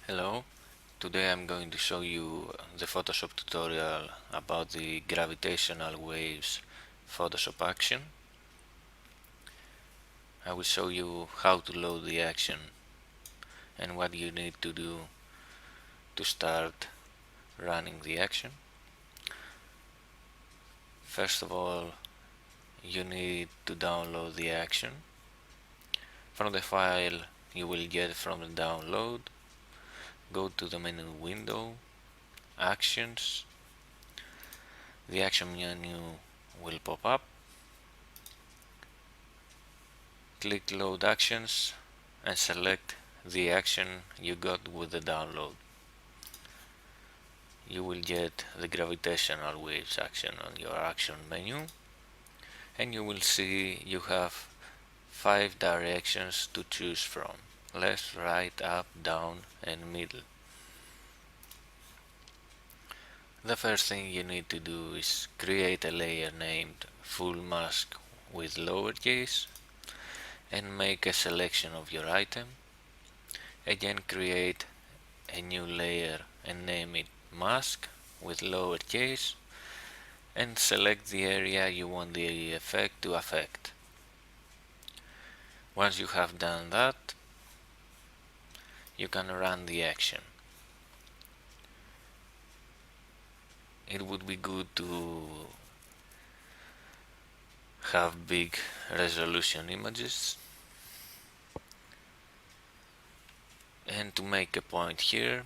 Hello, today I'm going to show you the Photoshop tutorial about the gravitational waves Photoshop action. I will show you how to load the action and what you need to do to start running the action. First of all, you need to download the action. From the file you will get from the download, go to the menu window, Actions. The action menu will pop up. Click Load Actions and select the action you got with the download. You will get the gravitational waves action on your action menu, and you will see you have 5 directions to choose from: left, right, up, down, and middle. The first thing you need to do is create a layer named Full Mask with lowercase and make a selection of your item. Again, create a new layer and name it Mask with lowercase and select the area you want the effect to affect. Once you have done that, you can run the action. It would be good to have big resolution images, and to make a point here,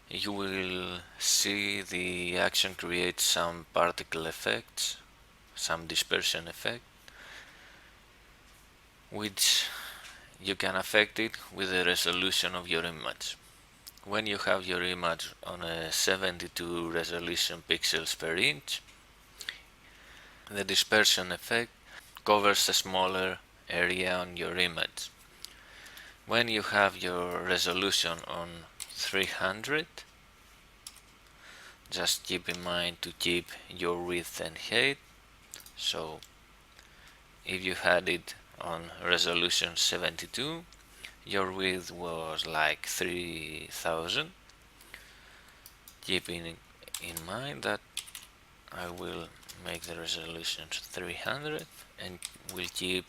you will see the action creates some particle effects, some dispersion effect, which you can affect it with the resolution of your image. When you have your image on a 72 resolution pixels per inch, the dispersion effect covers a smaller area on your image. When you have your resolution on 300, just keep in mind to keep your width and height. So if you had it on resolution 72, your width was like 3000. Keeping in mind that I will make the resolution 300 and will keep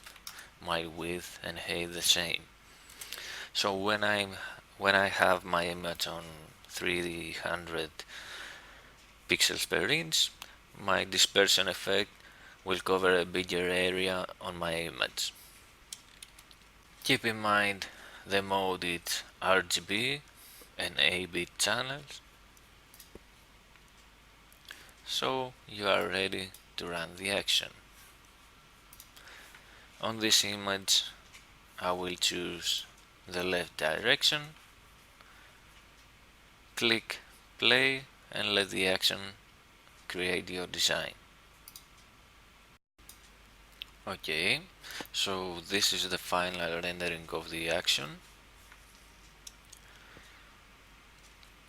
my width and height the same. So when I have my image on 300 pixels per inch, my dispersion effect will cover a bigger area on my image. Keep in mind the mode is RGB and 8-bit channels. So you are ready to run the action. On this image I will choose the left direction, click play and let the action create your design. Okay, so this is the final rendering of the action.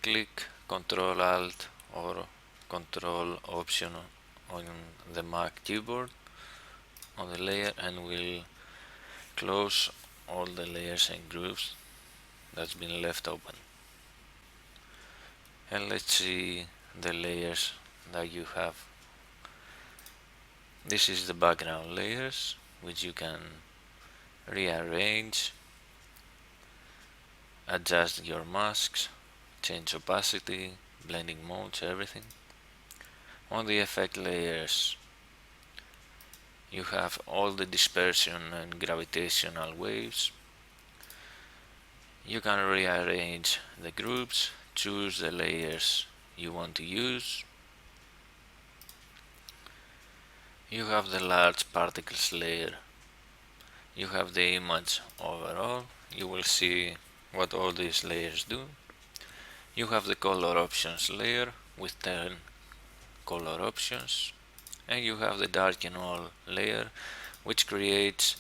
Click Ctrl Alt or Control Option on the Mac keyboard on the layer and we'll close all the layers and groups that's been left open. And let's see the layers that you have. This is the background layers, which you can rearrange, adjust your masks, change opacity, blending modes, everything. On the effect layers, you have all the dispersion and gravitational waves. You can rearrange the groups, choose the layers you want to use. You have the large particles layer. You have the image overall. You will see what all these layers do. You have the color options layer with 10 color options. And you have the darken all layer, which creates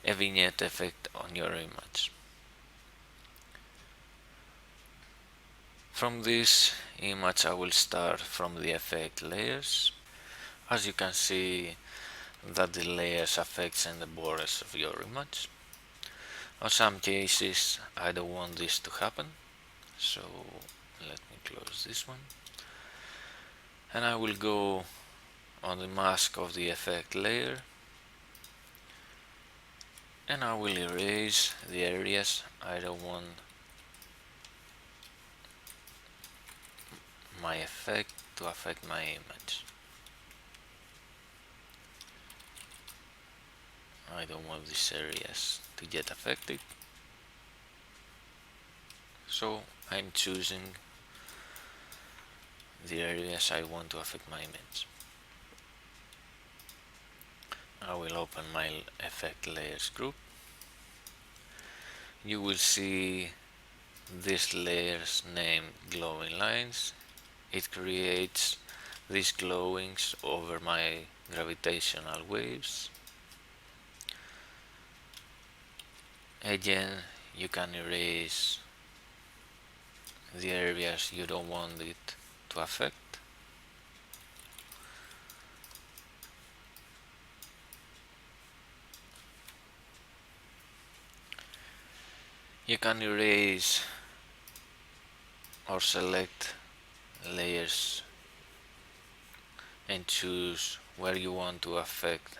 a vignette effect on your image. From this image I will start from the effect layers. As you can see that the layers affects and the borders of your image. In some cases I don't want this to happen, so let me close this one, and I will go on the mask of the effect layer, and I will erase the areas I don't want my effect to affect my image. I don't want these areas to get affected, so I'm choosing the areas I want to affect my image. I will open my effect layers group. You will see this layers named glowing lines. It creates these glowings over my gravitational waves. Again, you can erase the areas you don't want it to affect. You can erase or select layers and choose where you want to affect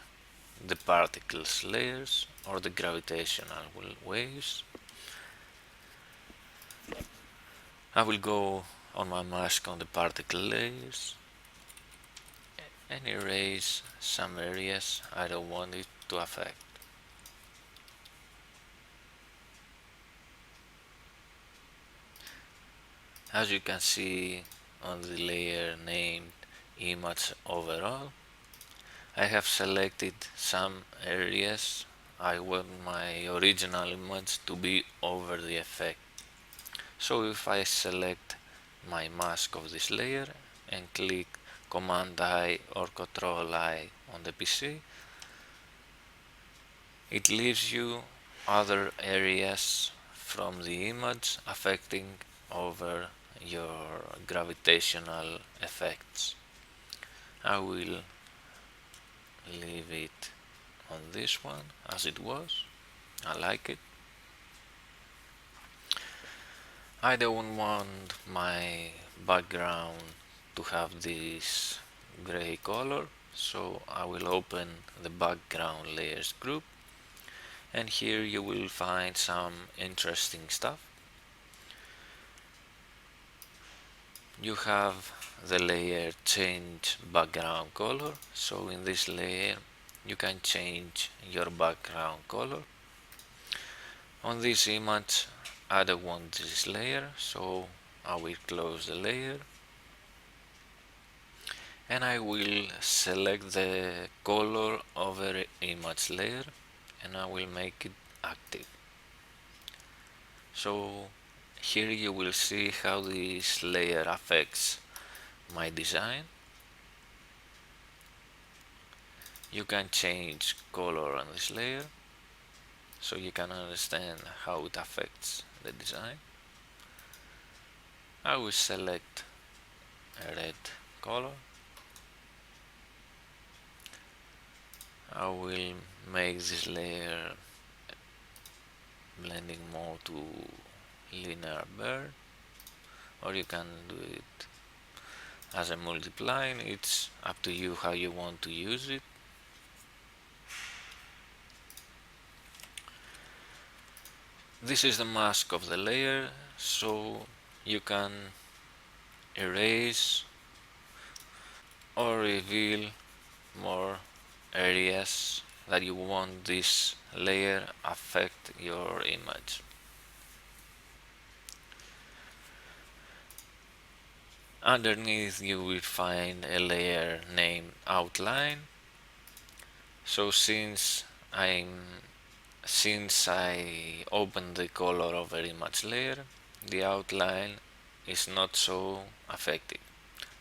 the particles layers or the gravitational waves. I will go on my mask on the particle layers and erase some areas I don't want it to affect. As you can see on the layer named image overall, I have selected some areas I want my original image to be over the effect. So if I select my mask of this layer and click Command I or Control I on the PC, it leaves you other areas from the image affecting over your gravitational effects. I will leave it on this one as it was. I like it. I don't want my background to have this gray color, so I will open the background layers group, and here you will find some interesting stuff. You have the layer change background color, so in this layer you can change your background color. On this image I don't want this layer, so I will close the layer and I will select the color over image layer and I will make it active. So here you will see how this layer affects my design. You can change color on this layer so you can understand how it affects the design. I will select a red color. I will make this layer blending more to linear bird, or you can do it as a multiplying. It's up to you how you want to use it. This is the mask of the layer, so you can erase or reveal more areas that you want this layer affect your image. Underneath you will find a layer named outline. So since I open the color over image layer, the outline is not so affected.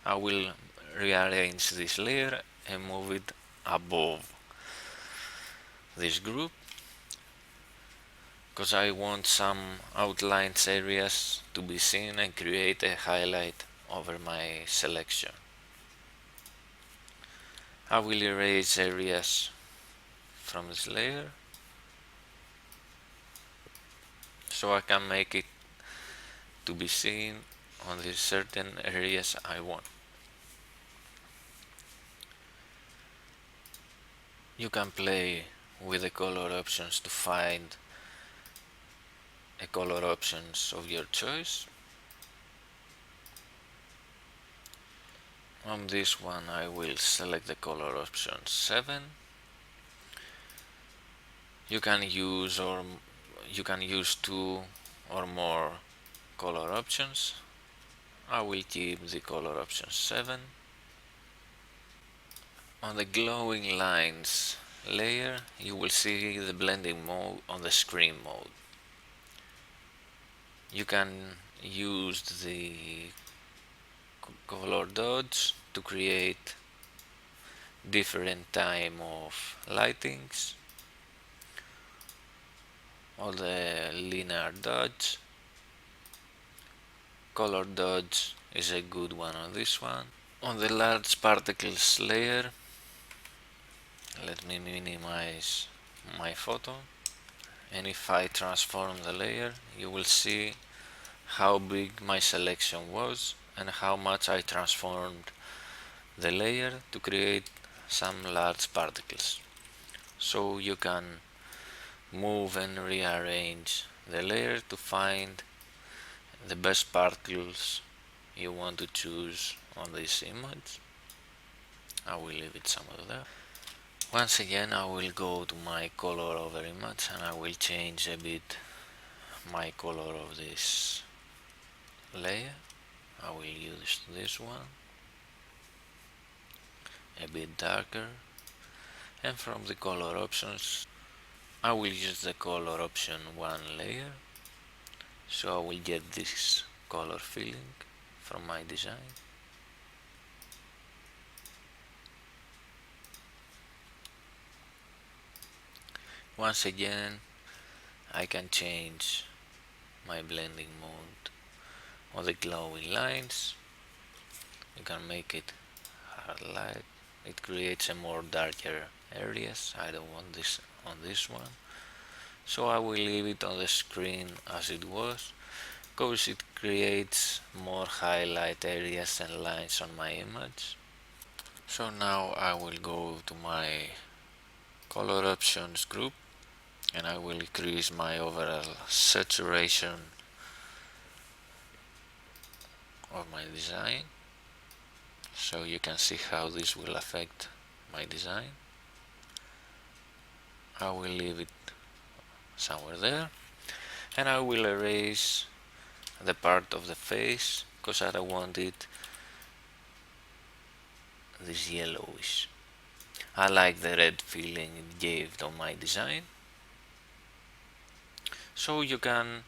I will rearrange this layer and move it above this group because I want some outlines areas to be seen and create a highlight over my selection. I will erase areas from this layer so I can make it to be seen on the certain areas I want. You can play with the color options to find a color options of your choice. On this one I will select the color option 7. You can use two or more color options. I will keep the color option 7. On the glowing lines layer you will see the blending mode on the screen mode. You can use the color dots to create different time of lightings. All the linear dots. Color dodge is a good one on this one. On the large particles layer, let me minimize my photo, and if I transform the layer you will see how big my selection was and how much I transformed the layer to create some large particles. So you can move and rearrange the layer to find the best particles you want to choose on this image. I will leave it somewhere there. Once again I will go to my color over image and I will change a bit my color of this layer. I will use this one, a bit darker, and from the color options I will use the color option 1 layer, so I will get this color feeling from my design. Once again I can change my blending mode on the glowing lines. You can make it hard light. It creates a more darker areas. I don't want this on this one, so I will leave it on the screen as it was, because it creates more highlight areas and lines on my image. So now I will go to my color options group and I will increase my overall saturation of my design, so you can see how this will affect my design. I will leave it somewhere there, and I will erase the part of the face because I don't want it this yellowish. I like the red feeling it gave on my design. So you can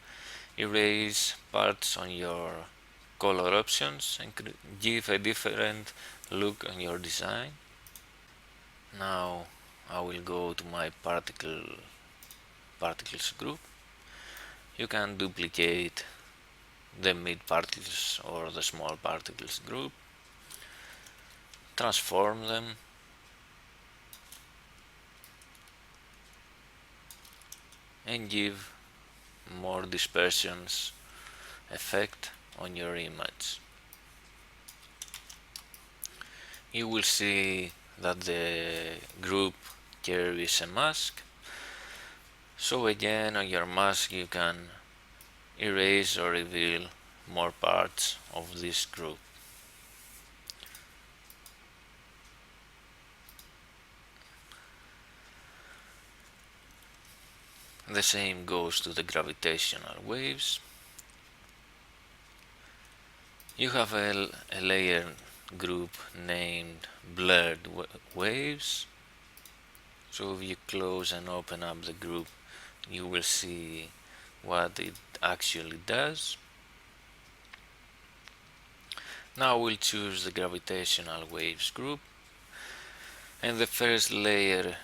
erase parts on your color options and give a different look on your design. Now I will go to my particles group. You can duplicate the mid particles or the small particles group, transform them, and give more dispersions effect on your image. You will see that the group carries a mask, so again on your mask you can erase or reveal more parts of this group. The same goes to the gravitational waves. You have a layer group named blurred waves, so if you close and open up the group you will see what it actually does. Now we'll choose the gravitational waves group, and the first layer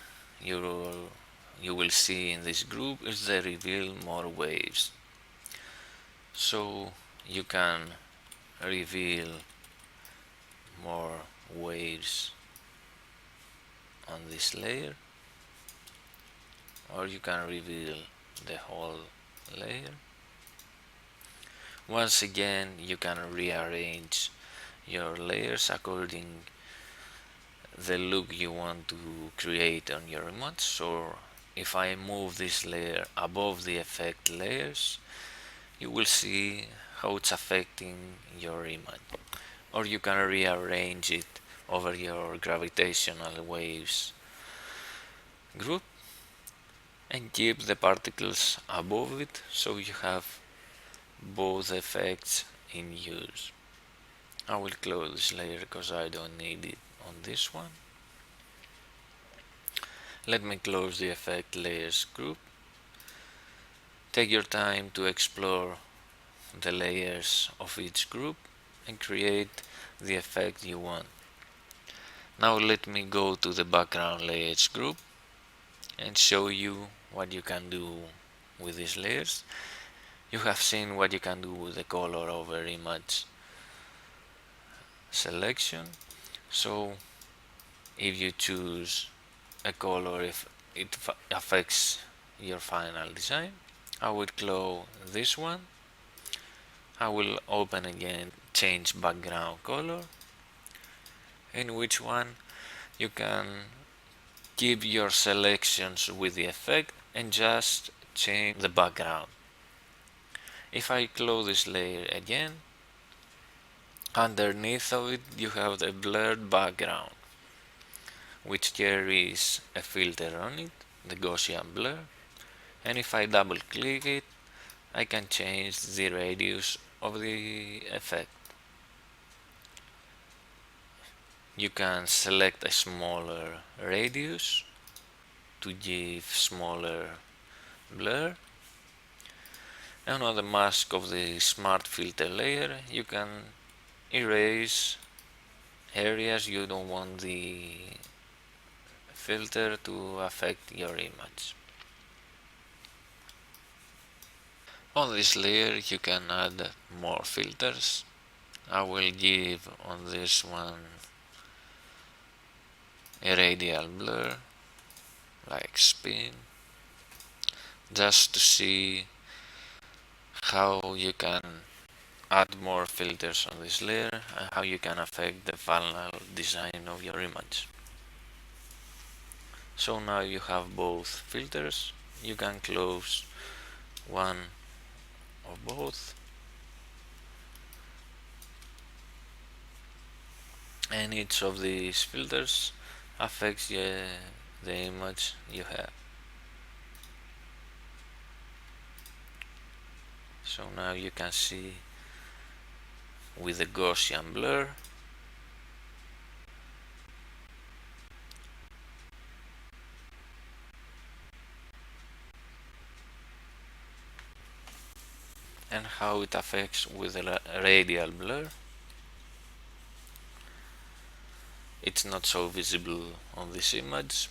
you will see in this group is the reveal more waves. So you can reveal more waves on this layer, or you can reveal the whole layer. Once again, you can rearrange your layers according the look you want to create on your image. So if I move this layer above the effect layers, you will see how it's affecting your image. Or you can rearrange it over your gravitational waves group and keep the particles above it, so you have both effects in use. I will close this layer because I don't need it on this one. Let me close the effect layers group. Take your time to explore the layers of each group and create the effect you want. Now let me go to the background layers group and show you what you can do with these layers. You have seen what you can do with the color over image selection. So if you choose a color, if it affects your final design, I would close this one. I will open again, change background color, in which one you can keep your selections with the effect and just change the background. If I close this layer again, underneath of it you have the blurred background, which carries a filter on it, the Gaussian blur, and if I double click it, I can change the radius of the effect. You can select a smaller radius to give smaller blur, and on the mask of the smart filter layer you can erase areas you don't want the filter to affect your image. On this layer you can add more filters. I will give on this one a radial blur, like spin, just to see how you can add more filters on this layer and how you can affect the final design of your image. So now you have both filters. You can close one of both, and each of these filters affects the image you have. So now you can see with the Gaussian blur and how it affects with the radial blur. It's not so visible on this image.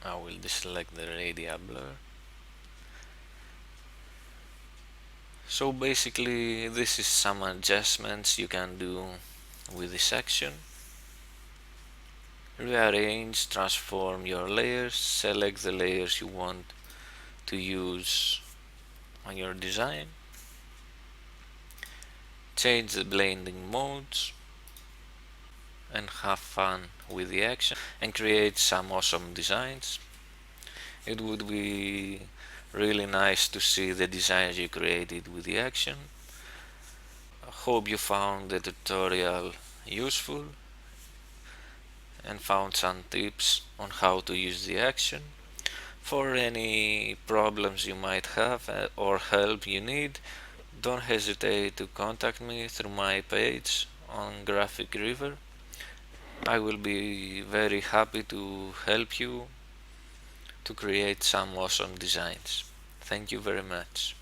I will deselect the radial blur. So basically this is some adjustments you can do with this section. Rearrange, transform your layers, select the layers you want to use on your design, change the blending modes, and have fun with the action and create some awesome designs. It would be really nice to see the designs you created with the action. I hope you found the tutorial useful and found some tips on how to use the action. For any problems you might have or help you need, don't hesitate to contact me through my page on Graphicriver. I will be very happy to help you to create some awesome designs. Thank you very much.